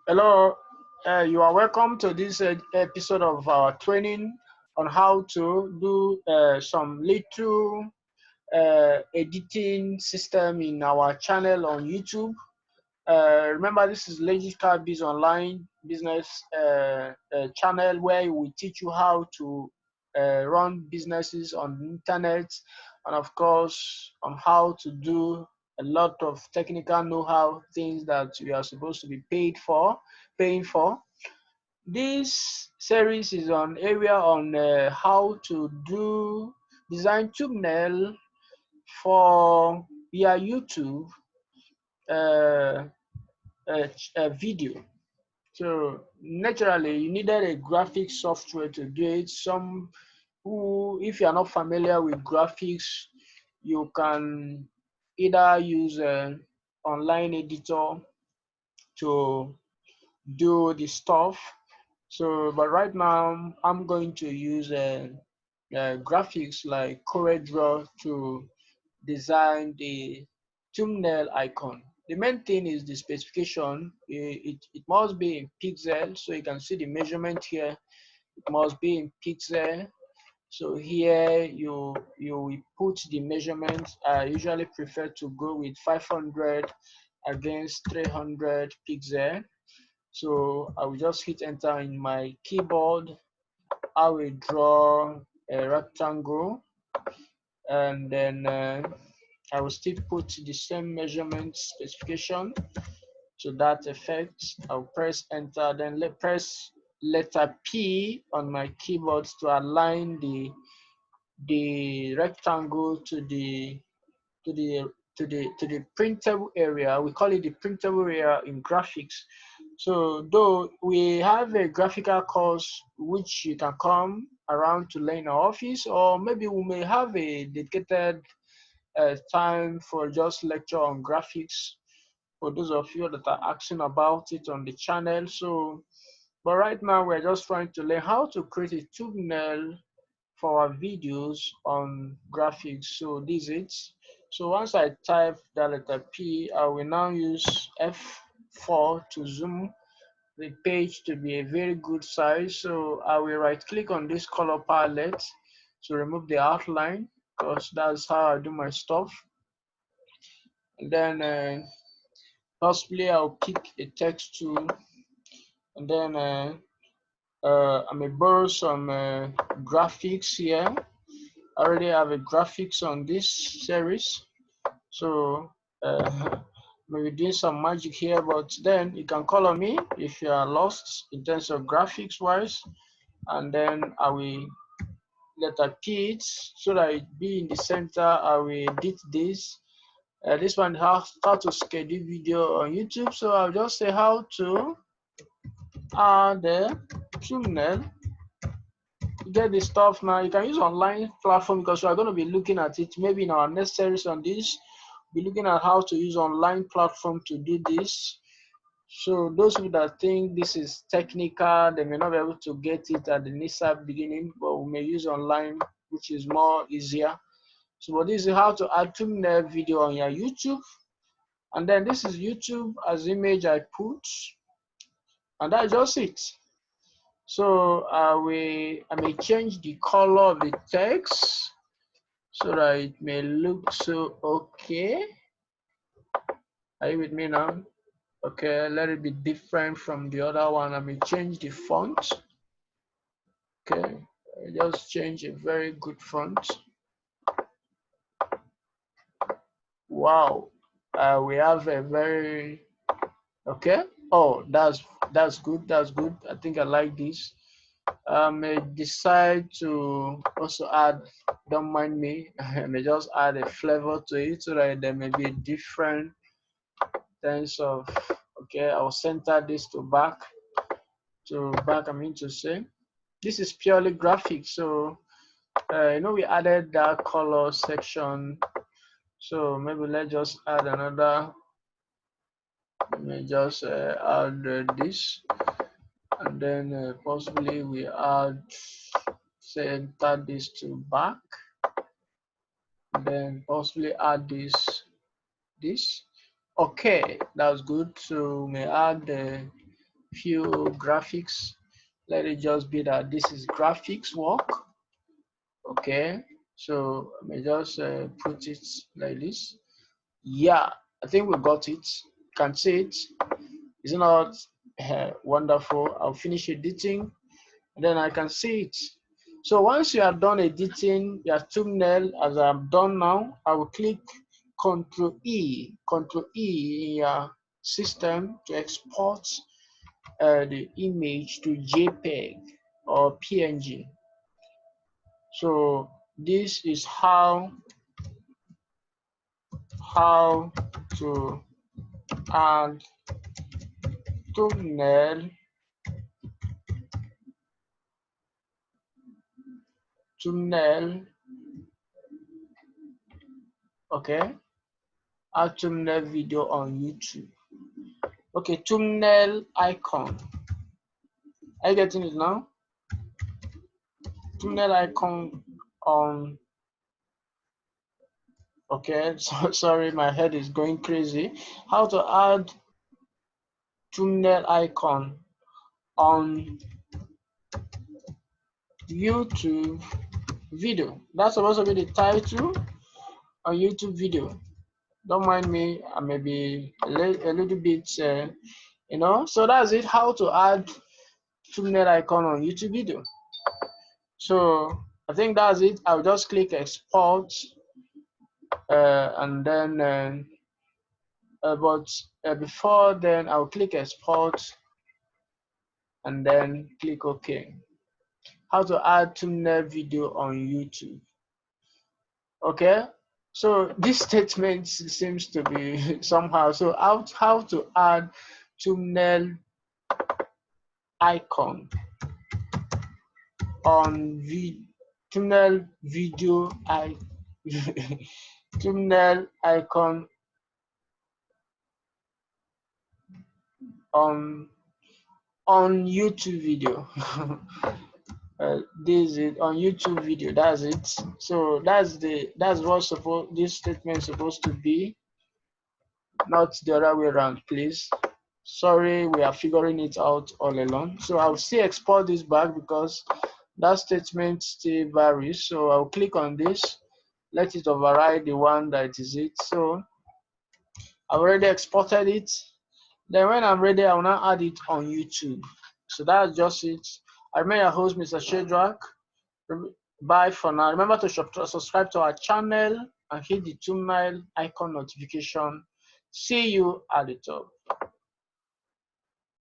Hello, you are welcome to this episode of our training on how to do some little editing system in our channel on YouTube. Remember, this is Legit Cash Biz online business channel where we teach you how to run businesses on the internet, and of course on how to do a lot of technical know-how things that you are supposed to be paying for. This series is on area on how to do design thumbnail for your YouTube uh, video. So naturally, you needed a graphics software to do it. Some who, if you are not familiar with graphics, you can either use an online editor to do the stuff. So, but right now, I'm going to use graphics like CorelDRAW to design the thumbnail icon. The main thing is the specification. It must be in pixel, so you can see the measurement here. It must be in pixel. So here you will put the measurements. I usually prefer to go with 500 against 300 pixel. So I will just hit enter in my keyboard. I will draw a rectangle, and then I will still put the same measurement specification to that effect. I'll press enter, then press letter P on my keyboard to align the rectangle to to the the printable area. We call it the printable area in graphics. So though we have a graphical course which you can come around to learn in our office, or maybe we may have a dedicated time for just lecture on graphics for those of you that are asking about it on the channel. So, but right now we're just trying to learn how to create a thumbnail for our videos on graphics. So this is it. So once I type the letter P, I will now use F4 to zoom the page to be a very good size. So I will right click on this color palette to remove the outline, because that's how I do my stuff. And then possibly I'll pick a text tool, and then I may borrow some graphics here. I already have a graphics on this series, so maybe doing some magic here, but then you can call on me if you are lost in terms of graphics wise, and then I will letter P it so that it be in the center. I will edit this. This one how to schedule video on YouTube, so I'll just say how to add the thumbnail. You get the stuff now. You can use online platform because we are going to be looking at it maybe in our next series on this. Be looking at how to use online platform to do this. So those people that think this is technical, they may not be able to get it at the initial beginning, but we may use online, which is more easier. So but this is how to add thumbnail video on your YouTube. And then this is YouTube as image I put, and that's just it. So I may change the color of the text so that it may look so okay. Are you with me now? Okay, let it be different from the other one. I may change the font. Okay, I just change a very good font. Wow, we have a very okay. Oh, that's good. That's good. I think I like this. I may decide to also add, don't mind me, I may just add a flavor to it so that there may be a different sense of, okay, I'll center this to back, I mean to say. This is purely graphic, so we added that color section, so maybe let's just add another, let me just add this, and then possibly we add, center this to back, then possibly add this. Okay, that's good. So we may add few graphics. Let it just be that this is graphics work. Okay, so I may just put it like this. Yeah, I think we got it. Can see it. Is it not wonderful? I'll finish editing and then I can see it. So once you are done editing your thumbnail, as I'm done now, I will click Control E in your system to export the image to JPEG or PNG. So this is how to add thumbnail okay, add thumbnail video on YouTube. Okay, thumbnail icon. Are you getting it now? Thumbnail icon on. Okay, so sorry, my head is going crazy. How to add thumbnail icon on YouTube video. That's supposed to be the title on YouTube video. Don't mind me, I may be a little bit, so that's it. How to add thumbnail icon on YouTube video. So I think that's it. I'll just click export, and then but before then I'll click export and then click OK. How to add thumbnail video on YouTube. Okay, so this statement seems to be somehow. So how to add thumbnail icon on thumbnail video thumbnail icon on YouTube video. This is on YouTube video. That's it. So that's what this statement is supposed to be, not the other way around, please. Sorry, we are figuring it out all along. So I'll still export this back because that statement still varies. So I'll click on this, let it override the one that is it. So I've already exported it. Then when I'm ready, I will now add it on YouTube. So that's just it. I remain your host, Mr. Shedrach. Bye for now. Remember to subscribe to our channel and hit the thumbnail icon notification. See you at the top.